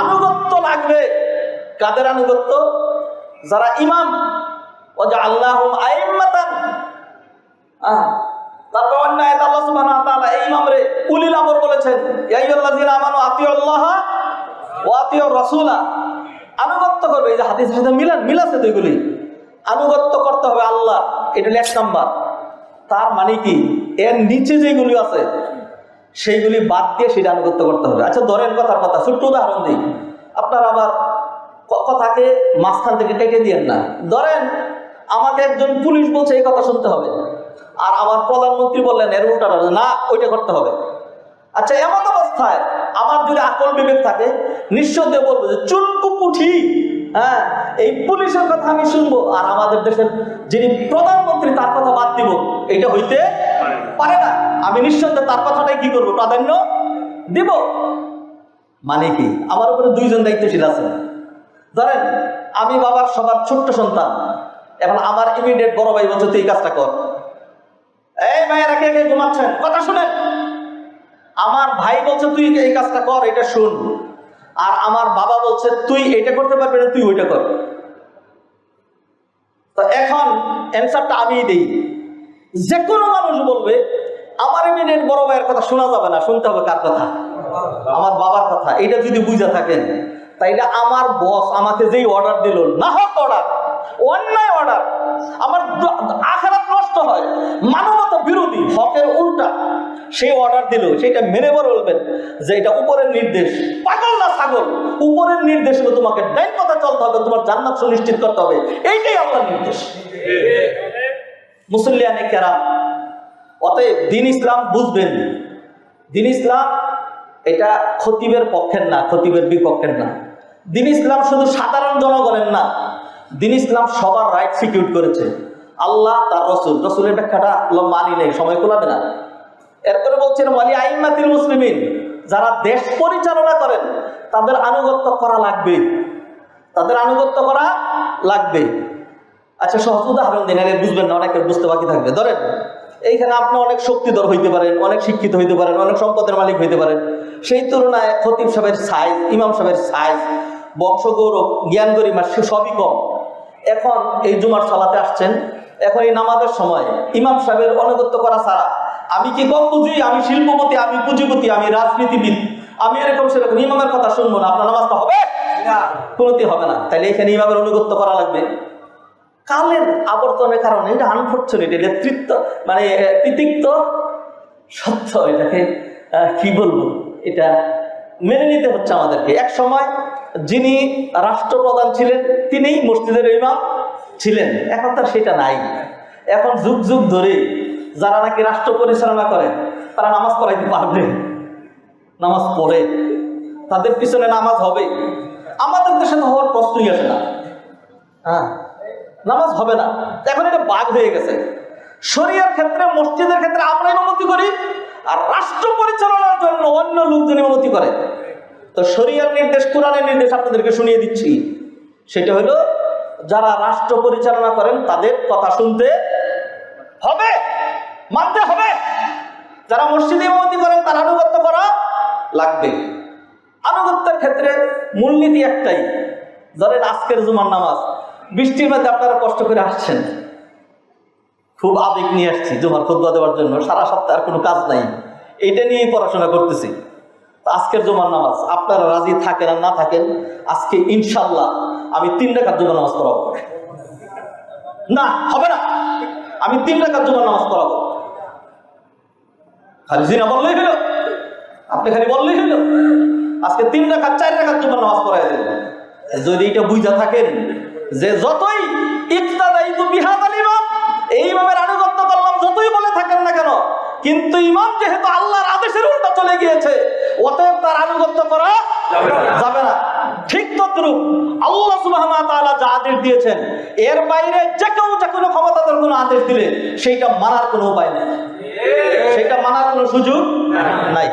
আনুগত্য লাগবে। কাদের আনুগত্য? যারা ইমাম, ওয়াজআলনাহুম আইম্মাতান। তারপর অন্য আয়াতে আল্লাহ সুবহানাহু ওয়া তাআলা এই ইমামরে উলিল আমর বলেছেন, ইয়া আইয়ুহাল্লাযীনা আমানু আতিউল্লাহা ওয়া আতিউর রাসূলা। আনুগত্য করবে। এই যে হাদিসের সাথে মিলাছে তো এগুলি। আনুগত্য করতে হবে আল্লাহ, এটা হলো 1 নাম্বার। তার মানে কি, এর নিচে যেগুলি আছে সেইগুলি বাদ দিয়ে সেটা আনুগত্য করতে হবে। আচ্ছা ধরেন কথার কথা, ছোট্ট উদাহরণ দিই, আপনার আবার কথাকে মাঝখান থেকে কেটে দিয়েন না। ধরেন আমাকে একজন পুলিশ বলছে এই কথা শুনতে হবে, আর আমার প্রধানমন্ত্রী বললেন এর উল্টাটা না, ওইটা করতে হবে। আচ্ছা এমন অবস্থায় আমার যদি আকল বিবেক থাকে, নিঃসন্দেহে বলবো যে চুলকুপুঠি, হ্যাঁ এই পুলিশের কথা আমি শুনবো, আর আমাদের দেশের যিনি প্রধানমন্ত্রী তার কথা বাদ দিব, এটা হইতে পারে না। আমি নিঃসন্দেহে তার কথাটাই কি করবো, প্রাধান্য দিব। মানে কি, আমার উপরে 2 জন দায়িত্বশীল আছে। ধরেন আমি বাবার সবার ছোট্ট সন্তান, এখন আমার ইমিডিয়েট বড় ভাই বলছে তুই এই কাজটা কর। এই ভাইয়েরা কে কে ঘুমাচ্ছেন, কথা শুনেন। আমার ভাই বলছে তুই এই কাজটা কর, এটা শুন। আর আমার বাবা বলছে তুই এটা করতে পারবি না, তুই ওইটা কর। তো এখন অ্যান্সারটা আমি দিই। যে কোনো মানুষ বলবে আমার ইমিডিয়েট বড় ভাইয়ের কথা শোনা যাবে না, শুনতে হবে কার কথা? আমার বাবার কথা। এটা যদি বুঝে থাকেন, তাইলে আমার বস আমাকে যেই অর্ডার দিল, না হোক অর্ডার, অন্যায় অর্ডার, আমার আখিরাত নষ্ট হয়, মানবতা বিরোধী, হকের উল্টা সেই অর্ডার দিল, সেটা মেনে বলবেন যে এটা উপরের নির্দেশ। পাগল না ছাগল, উপরের নির্দেশ হলো তোমাকে ডাইন পথে চলতে হবে, তোমার জান্নাত সুনিশ্চিত করতে হবে, এইটাই আল্লাহর নির্দেশ। মুসল্লিয়ানে কেরাম, অতএব দ্বীন ইসলাম বুঝবেন। দ্বীন ইসলাম এটা খতিবের পক্ষের না, খতিবের বিপক্ষের না। দ্বীন ইসলাম শুধু সাধারণ জনগণের না, দ্বীন ইসলাম সবার রাইট সিকিউর করেছে। আল্লাহ তার রসুল, রসুলের ব্যাখ্যাটা মানি নেই, সময় কোলাবে না। এরপরে বলছেন ওয়ালি আইম্মাতিল মুসলিমিন, যারা দেশ পরিচালনা করেন তাদের আনুগত্য করা লাগবে, তাদের আনুগত্য করা লাগবে। আচ্ছা সহজ উদাহরণ দিন, এর বুঝবেন না, অনেকের বুঝতে বাকি থাকবে। ধরেন এইখানে আপনি অনেক শক্তিধর হইতে পারেন, অনেক শিক্ষিত হইতে পারেন, অনেক সম্পদের মালিক হইতে পারেন। সেই তুলনায় খতিব সাহেবের সাইজ, ইমাম সাহেবের সাইজ, বংশগৌরব, জ্ঞান গরিমা সবই কম। এখন এই জুমার সালাতে আসছেন, এখন এই নামাজের সময় ইমাম সাহেবের আনুগত্য করা ছাড়া আমি কি কম বুঝি, আমি শিল্পপতি, আমি পুঁজিপতি, আমি রাজনীতিবিদ, আমি এরকম সেরকম ইমামের কথা শুনবো না, আপনার নামাজটা হবে না, কোনোটি হবে না। তাইলে এখানে ইমামের আনুগত্য করা লাগবে। কালের আবর্তনের কারণে এটা আনফরচুনেট, এটা মানে তিতিক্ত সত্য, এটাকে কি বলবো, এটা মেনে নিতে হচ্ছে আমাদেরকে। এক সময় যিনি রাষ্ট্রপ্রধান ছিলেন তিনিই মসজিদের ইমাম ছিলেন, এখন তার সেটা নাই। এখন যুগ যুগ ধরে যারা নাকি রাষ্ট্র পরিচালনা করে তারা নামাজ পড়াইতে পারবে, নামাজ পড়ে, তাদের পিছনে নামাজ হবে। আমাদের দেশে তো হওয়ার প্রশ্নই আসে না, হ্যাঁ নামাজ হবে না। এখন এটা বাগ হয়ে গেছে। শরিয়ার ক্ষেত্রে, মসজিদের ক্ষেত্রে আমরা ইমামতি করি, আর রাষ্ট্র পরিচালনার জন্য অন্য লোকজন ইমামতি করে। তো শরিয়ার নির্দেশ, কোরআনের নির্দেশ আপনাদেরকে শুনিয়ে দিচ্ছি। সেটা হলো যারা রাষ্ট্র পরিচালনা করেন তাদের কথা শুনতে হবে, মানতে হবে। যারা মসজিদে ইমামতি করেন তার আনুগত্য করা লাগবে। আনুগত্যের ক্ষেত্রে মূলনীতি একটাই। ধরেন আজকের জুমার নামাজ, বৃষ্টির মধ্যে আপনারা কষ্ট করে আসছেন, খুব আবেগ নিয়ে আসছি জুমার খুতবা দেওয়ার জন্য, সারা সপ্তাহ আর কোনো কাজ নাই, এইটা নিয়েই পড়াশোনা করতেছি। আজকের জুমার নামাজ আপনারা রাজি থাকেন আর না থাকেন, আজকে ইনশাল্লাহ আমি 3 রাকাত জুমার নামাজ পড়াবো। না হবে না, আমি 3 রাকাত জুমার নামাজ পড়াবো। খালি জিনা বললেই হলো, আপনি খালি বললেই হলো, আজকে 3 রাকাত 4 রাকাত জুমার নামাজ পড়াই দেবেন। যদি এটা বুঝা থাকেন যে যতই ইক্তাদাইতু বিহাদাল ইমাম, এই ইমামের আনুগত্য করলাম, যতই বলে থাকেন না কেন, কিন্তু ইমাম যেহেতু আল্লাহর আদেশের উল্টা চলে গিয়েছে, অতএব তার আনুগত্য করা যাবে না। ঠিক তদ্রূপ আল্লাহ সুবহানাহু ওয়া তাআলা যা আদেশ দিয়েছেন, এর বাইরে যে কেউ যে কোনো ক্ষমতাধর কোনো আদেশ দিলে সেইটা মানার কোনো উপায় নেই, সেইটা মানার কোনো সুযোগ নাই।